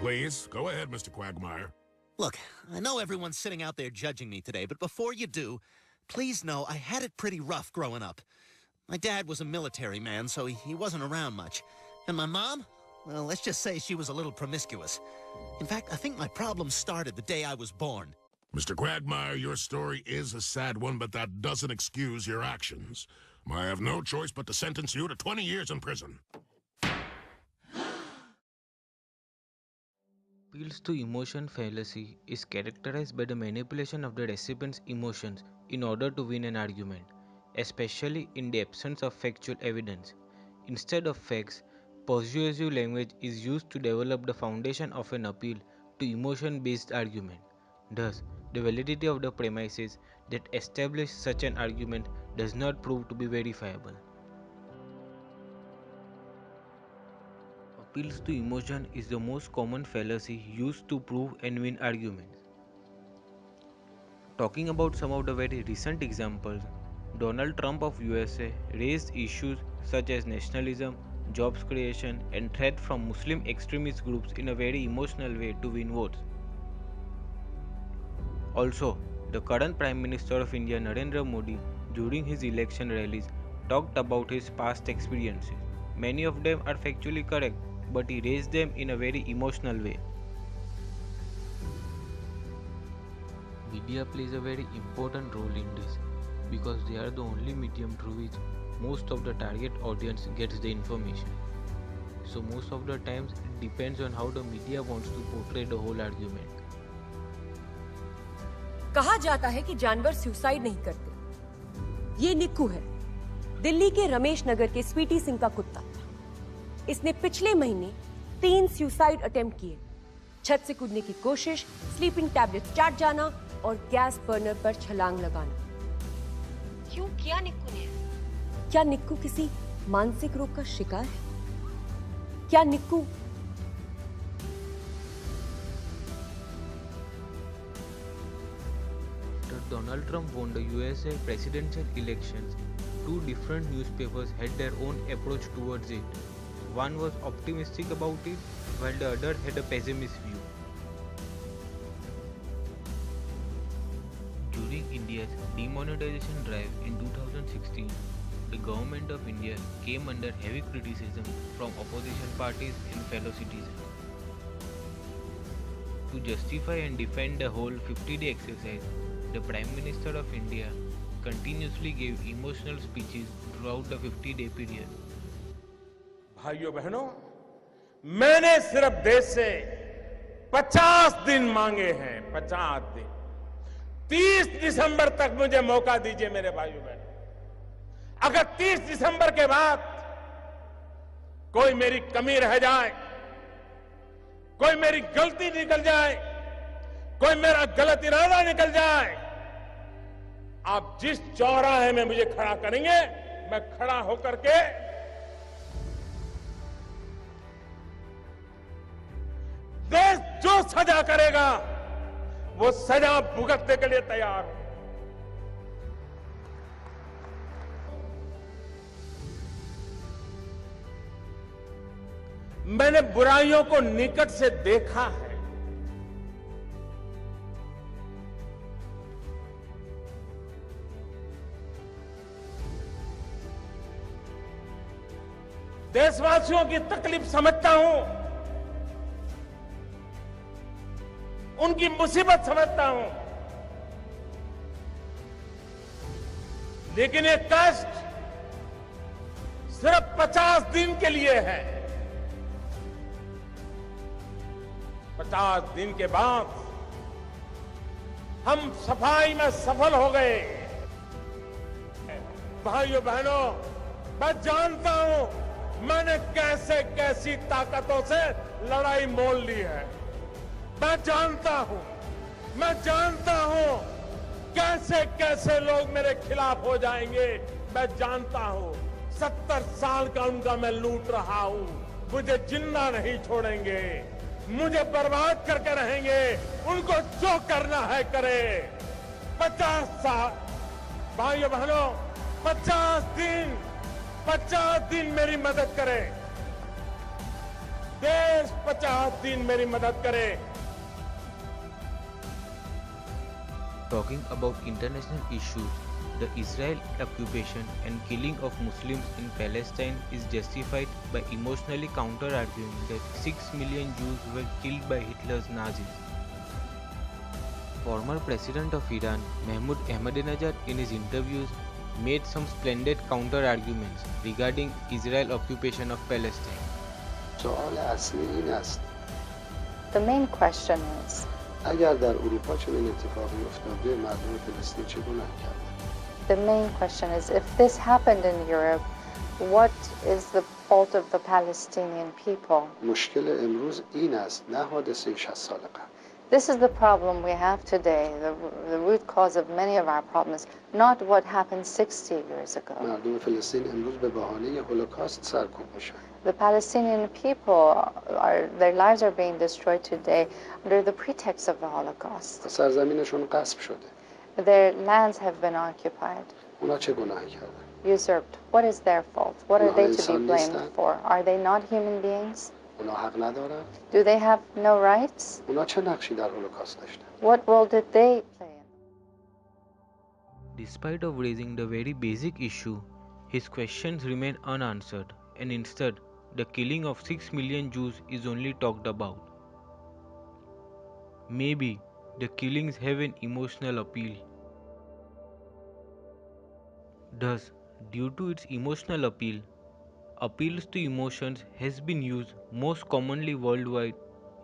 Please, go ahead, Mr. Quagmire. Look, I know everyone's sitting out there judging me today, but before you do, please know I had it pretty rough growing up. My dad was a military man, so he wasn't around much. And my mom? Well, let's just say she was a little promiscuous. In fact, I think my problems started the day I was born. Mr. Quagmire, your story is a sad one, but that doesn't excuse your actions. I have no choice but to sentence you to 20 years in prison. Appeals to emotion fallacy is characterized by the manipulation of the recipient's emotions in order to win an argument, especially in the absence of factual evidence. Instead of facts, persuasive language is used to develop the foundation of an appeal to emotion-based argument. Thus, the validity of the premises that establish such an argument does not prove to be verifiable. Appeals to emotion is the most common fallacy used to prove and win arguments. Talking about some of the very recent examples, Donald Trump of USA raised issues such as nationalism, jobs creation, and threat from Muslim extremist groups in a very emotional way to win votes. Also, the current Prime Minister of India Narendra Modi during his election rallies talked about his past experiences. Many of them are factually correct, but he raised them in a very emotional way. Media plays a very important role in this because they are the only medium through which most of the target audience gets the information. So most of the times it depends on how the media wants to portray the whole argument. कहा जाता है कि जानवर suicide नहीं करते। ये निक्कू है, दिल्ली के रमेश नगर के स्वीटी सिंह का कुत्ता। इसने पिछले महीने 3 सुसाइड अटेम्प्ट किए। छत से कूदने की कोशिश, स्लीपिंग टैबलेट चाट जाना और गैस बर्नर पर छलांग लगाना। क्यों किया निक्कू ने? क्या निक्कू किसी मानसिक रोग का शिकार है? क्या निक्कू Donald Trump won the USA presidential elections, 2 different newspapers had their own approach towards it. One was optimistic about it, while the other had a pessimist view. During India's demonetization drive in 2016, the government of India came under heavy criticism from opposition parties and fellow citizens. To justify and defend the whole 50-day exercise, the Prime Minister of India continuously gave emotional speeches throughout the 50-day period. भाइयों बहनों, मैंने सिर्फ देश से 50 दिन मांगे हैं, 50 दिन। 30 दिसंबर तक मुझे मौका दीजिए मेरे भाइयों बहनों। अगर 30 दिसंबर के बाद कोई मेरी कमी रह जाए, कोई मेरी गलती निकल जाए, कोई मेरा गलत इरादा निकल जाए, आप जिस चौराहे में मुझे खड़ा करेंगे, मैं खड़ा होकर के देश जो सजा करेगा वो सजा भुगतने के लिए तैयार हूं। मैंने बुराइयों को निकट से देखा है। देशवासियों की तकलीफ समझता हूं, उनकी मुसीबत समझता हूं, लेकिन ये कष्ट सिर्फ 50 दिन के लिए है। 50 दिन के बाद हम सफाई में सफल हो गए। भाइयों बहनों, मैं जानता हूं मैंने कैसे कैसी ताकतों से लड़ाई मोल ली है। मैं जानता हूं कैसे कैसे लोग मेरे खिलाफ हो जाएंगे। मैं जानता हूं 70 साल का उनका मैं लूट रहा हूं। मुझे जिंदा नहीं छोड़ेंगे, मुझे बर्बाद करके रहेंगे। उनको जो करना है करे। 50 साल भाइयों बहनों, 50 दिन मेरी मदद करें। देश 50 दिन मेरी मदद करे। Talking about international issues, the Israel occupation and killing of Muslims in Palestine is justified by emotionally counter-arguing that 6 million Jews were killed by Hitler's Nazis. Former President of Iran, Mahmoud Ahmadinejad, in his interviews, made some splendid counter-arguments regarding Israel occupation of Palestine. سوال اصلی این است The main question is, اگر در اروپا چنین اتفاقی افتاده مردم فلسطین چه گناه کردند؟ the main question is, if this happened in Europe, what is the fault of the Palestinian people? مشکل امروز این است نه حادثه 60 سال قبل. This is the problem we have today, the root cause of many of our problems, not what happened 60 years ago. مردم فلسطین امروز به بهانه هولوکاست سرکوب میشن. The Palestinian people, their lives are being destroyed today under the pretext of the Holocaust. سرزمینشون غصب شده. Their lands have been occupied, اونا چه گناهی کردن؟ usurped. What is their fault? What are they to be انسان blamed نیستن؟ for? Are they not human beings? اونا حق ندارن؟ Do they have no rights? اونا چه نقشی در هولوکاست داشتن؟ What role did they play in? Despite of raising the very basic issue, his questions remain unanswered, and instead, the killing of 6 million Jews is only talked about. Maybe the killings have an emotional appeal. Thus, due to its emotional appeal, appeals to emotions has been used most commonly worldwide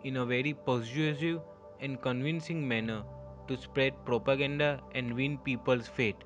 in a very persuasive and convincing manner to spread propaganda and win people's faith.